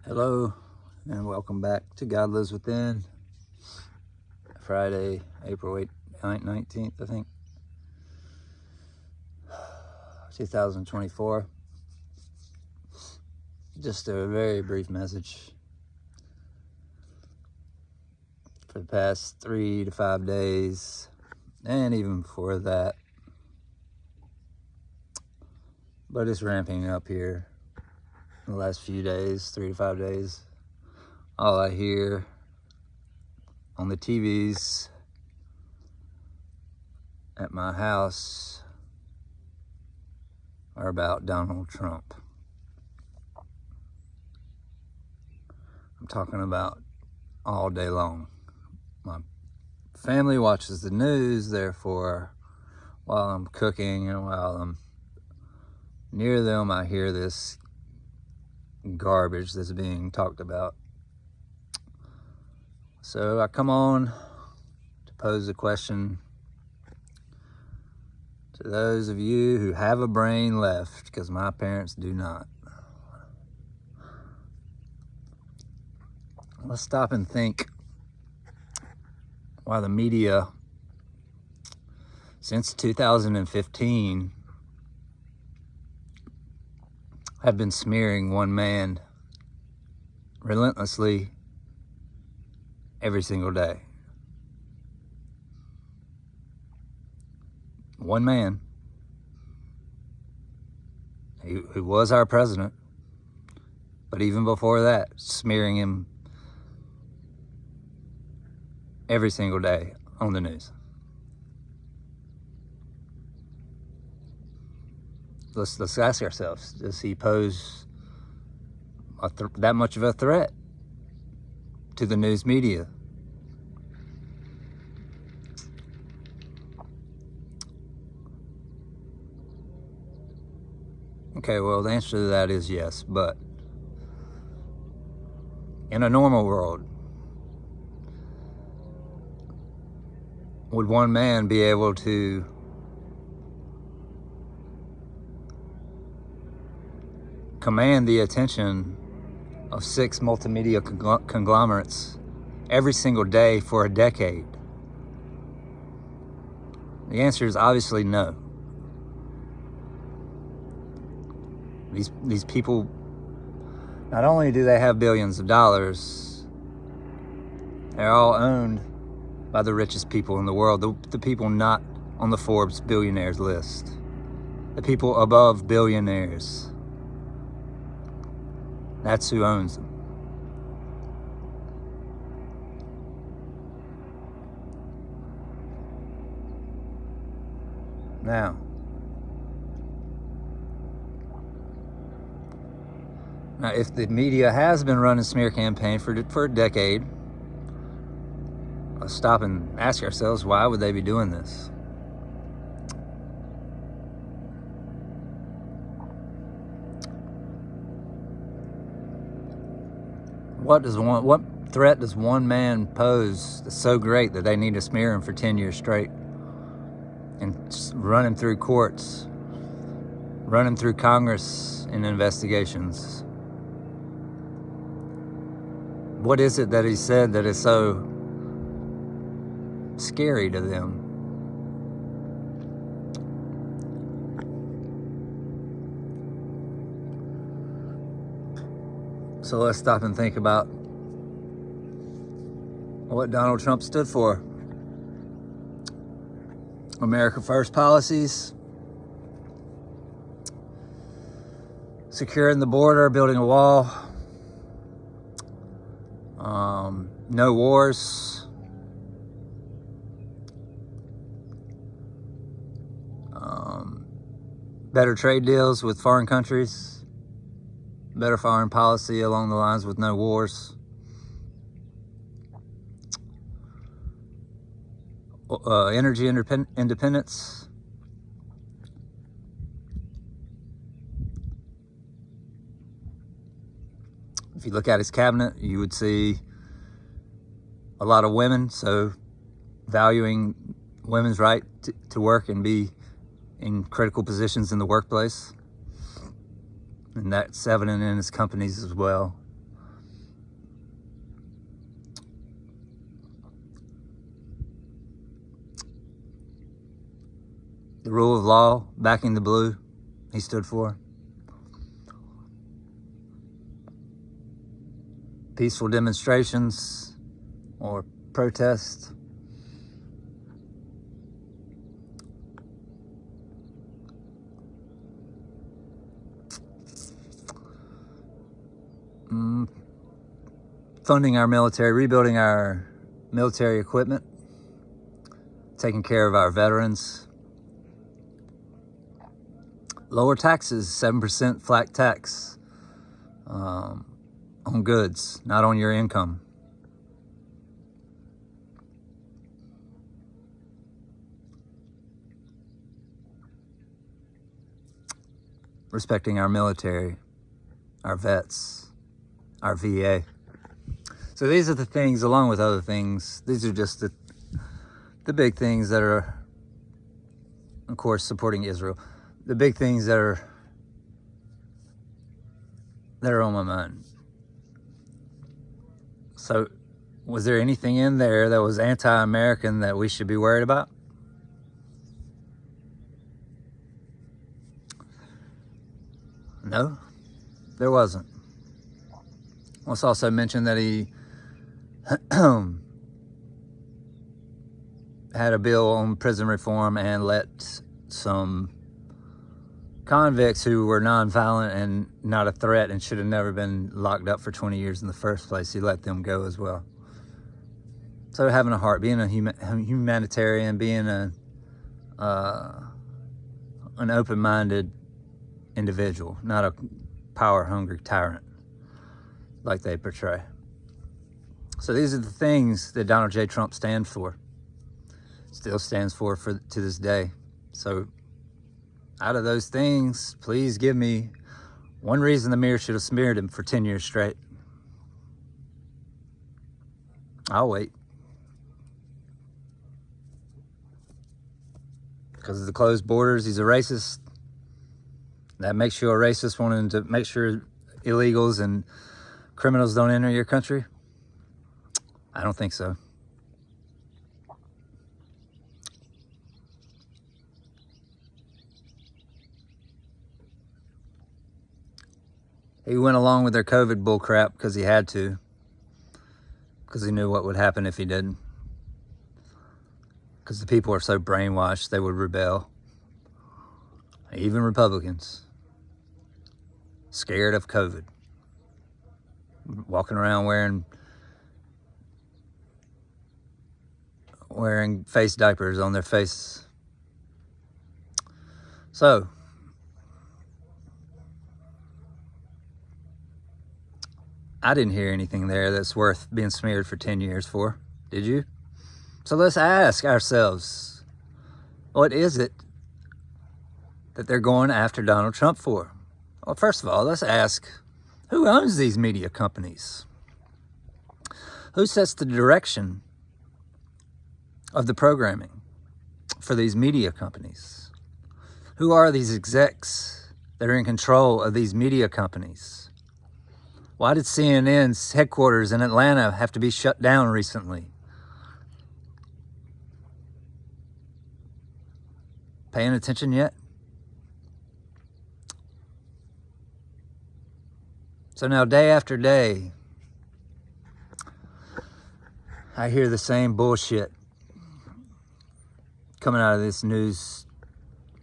Hello and welcome back to God Lives Within. Friday, April 19th, I think, 2024. Just a very brief message. For the past 3 to 5 days, and even before that, but it's ramping up here in the last few days, 3 to 5 days. All I hear on the TVs at my house are about Donald Trump. I'm talking about all day long. My family watches the news, therefore, while I'm cooking and while I'm near them, I hear this garbage that's being talked about. So I come on to pose a question to those of you who have a brain left, because my parents do not. Let's stop and think why the media, since 2015, have been smearing one man relentlessly every single day. One man who was our president, but even before that, smearing him every single day on the news. Let's ask ourselves, does he pose that much of a threat to the news media? Okay, well, the answer to that is yes, but in a normal world, would one man be able to command the attention of 6 multimedia conglomerates every single day for a decade? The answer is obviously no. These people, not only do they have billions of dollars, they're all owned by the richest people in the world, the people not on the Forbes billionaires list, the people above billionaires. That's who owns them. Now, if the media has been running smear campaign for a decade, let's stop and ask ourselves, why would they be doing this? What threat does one man pose that's so great that they need to smear him for 10 years straight and run him through courts, run him through Congress in investigations? What is it that he said that is so scary to them? So let's stop and think about what Donald Trump stood for. America First policies, securing the border, building a wall, no wars, better trade deals with foreign countries, better foreign policy along the lines with no wars, energy independence, if you look at his cabinet, you would see a lot of women, so valuing women's right to work and be in critical positions in the workplace. And that's evident in his companies as well. the rule of law, backing the blue he stood for. Peaceful demonstrations or protests. Funding our military, rebuilding our military equipment, taking care of our veterans. Lower taxes, 7% flat tax on goods, not on your income. Respecting our military, our vets, our VA. So these are the things, along with other things, these are just the big things that are, of course, supporting Israel. The big things that are on my mind. So was there anything in there that was anti-American that we should be worried about? No, there wasn't. Let's also mention that he had a bill on prison reform and let some convicts who were nonviolent and not a threat and should have never been locked up for 20 years in the first place, he let them go as well. So having a heart, being a humanitarian, being an open-minded individual, not a power-hungry tyrant like they portray. So these are the things that Donald J. Trump stands for, still stands for to this day. So out of those things, please give me one reason the mirror should have smeared him for 10 years straight. I'll wait. Because of the closed borders, he's a racist. That makes you a racist, wanting to make sure illegals and criminals don't enter your country? I don't think so. He went along with their COVID bullcrap because he had to. Because he knew what would happen if he didn't. Because the people are so brainwashed, they would rebel. Even Republicans. Scared of COVID. Walking around wearing face diapers on their face. So, I didn't hear anything there that's worth being smeared for 10 years for. Did you? So let's ask ourselves, what is it that they're going after Donald Trump for? Well, first of all, let's ask, who owns these media companies? Who sets the direction of the programming for these media companies? Who are these execs that are in control of these media companies? Why did CNN's headquarters in Atlanta have to be shut down recently? Paying attention yet? So now day after day, I hear the same bullshit coming out of this news,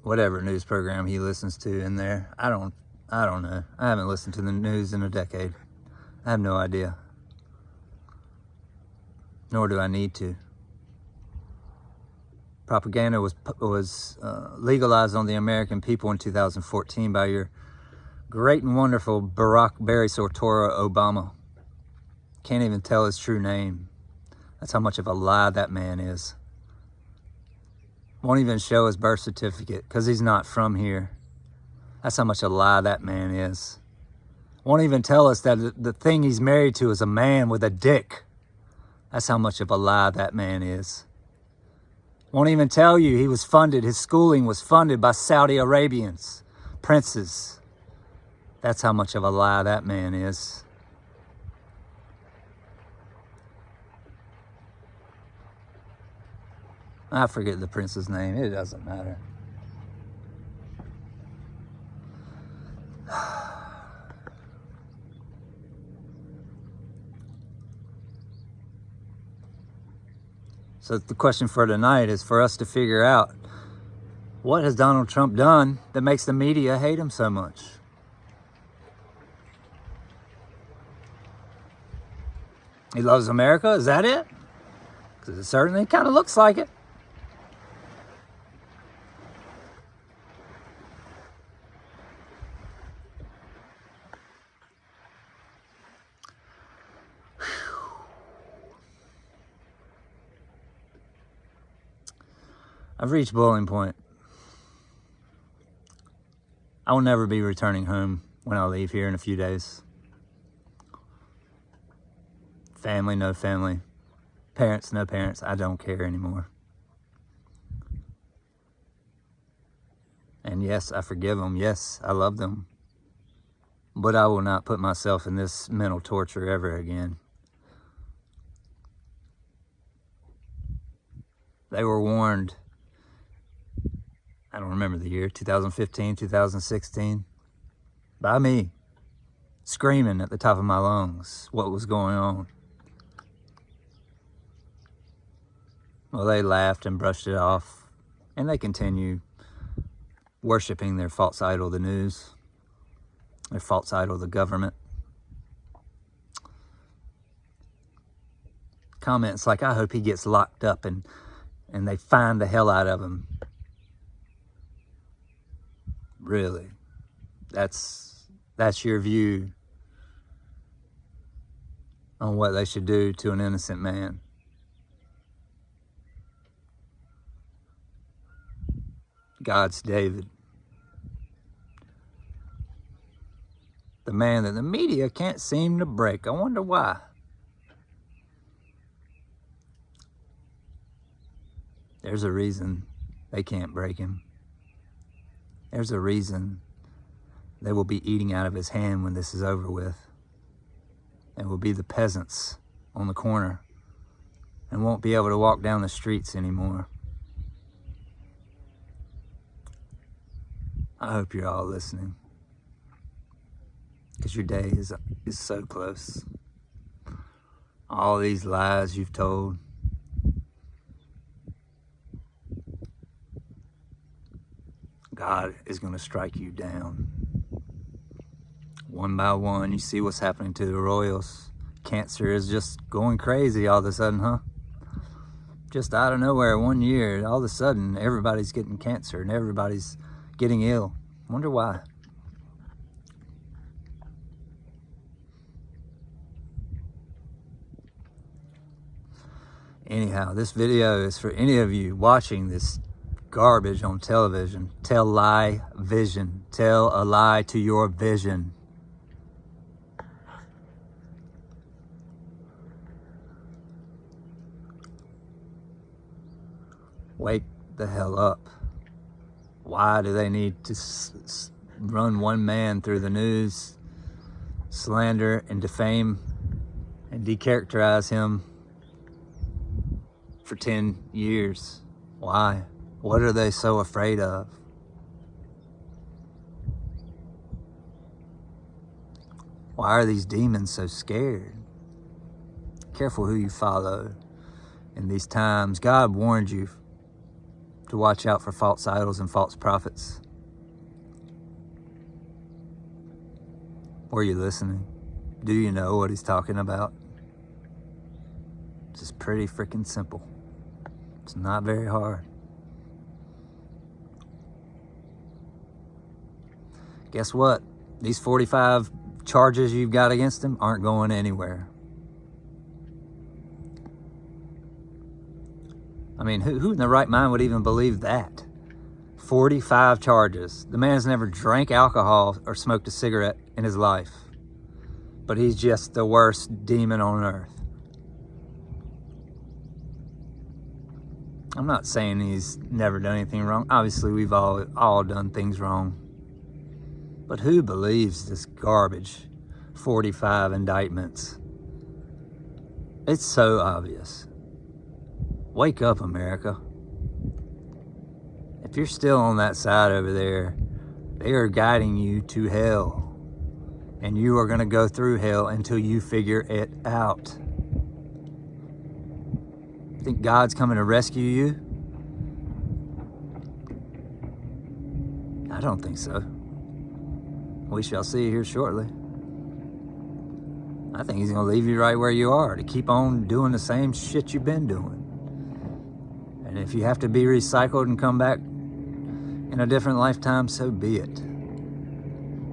whatever news program he listens to in there. I don't know. I haven't listened to the news in a decade. I have no idea. Nor do I need to. Propaganda was legalized on the American people in 2014 by your great and wonderful Barack Barry Soetoro Obama. Can't even tell his true name. That's how much of a lie that man is. Won't even show his birth certificate because he's not from here. That's how much a lie that man is. Won't even tell us that the thing he's married to is a man with a dick. That's how much of a lie that man is. Won't even tell you his schooling was funded by Saudi Arabians, princes. That's how much of a lie that man is. I forget the prince's name. It doesn't matter. So the question for tonight is for us to figure out, what has Donald Trump done that makes the media hate him so much? He loves America? Is that it? Because it certainly kind of looks like it. I've reached boiling point. I will never be returning home when I leave here in a few days. Family, no family. Parents, no parents. I don't care anymore. And yes, I forgive them. Yes, I love them. But I will not put myself in this mental torture ever again. They were warned, I don't remember the year, 2015, 2016, by me, screaming at the top of my lungs what was going on. Well, they laughed and brushed it off, and they continue worshiping their false idol, the news, their false idol, the government. Comments like, I hope he gets locked up and they find the hell out of him. Really? That's your view on what they should do to an innocent man? God's David. The man that the media can't seem to break. I wonder why. There's a reason they can't break him. There's a reason they will be eating out of his hand when this is over with. They will be the peasants on the corner and won't be able to walk down the streets anymore. I hope you're all listening, because your day is so close. All these lies you've told, God is going to strike you down. One by one, you see what's happening to the royals. Cancer is just going crazy all of a sudden, huh? Just out of nowhere, 1 year, all of a sudden, everybody's getting cancer and everybody's getting ill. Wonder why. Anyhow, this video is for any of you watching this garbage on television. Tell lie vision. Tell a lie to your vision. Wake the hell up. Why do they need to run one man through the news, slander and defame and decharacterize him for 10 years? Why? What are they so afraid of? Why are these demons so scared? Careful who you follow in these times. God warned you to watch out for false idols and false prophets. Were you listening? Do you know what he's talking about? It's just pretty freaking simple. It's not very hard. Guess what? These 45 charges you've got against him aren't going anywhere. I mean, who in their right mind would even believe that? 45 charges. The man's never drank alcohol or smoked a cigarette in his life. But he's just the worst demon on earth. I'm not saying he's never done anything wrong. Obviously, we've all done things wrong. But who believes this garbage? 45 indictments. It's so obvious. Wake up, America. If you're still on that side over there, they are guiding you to hell. And you are going to go through hell until you figure it out. Think God's coming to rescue you? I don't think so. We shall see here shortly. I think he's going to leave you right where you are to keep on doing the same shit you've been doing. And if you have to be recycled and come back in a different lifetime, so be it.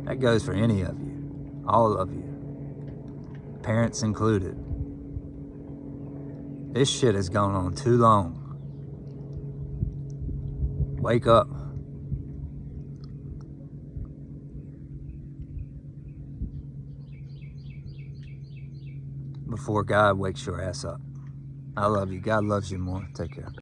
That goes for any of you, all of you, parents included. This shit has gone on too long. Wake up. Before God wakes your ass up. I love you. God loves you more. Take care.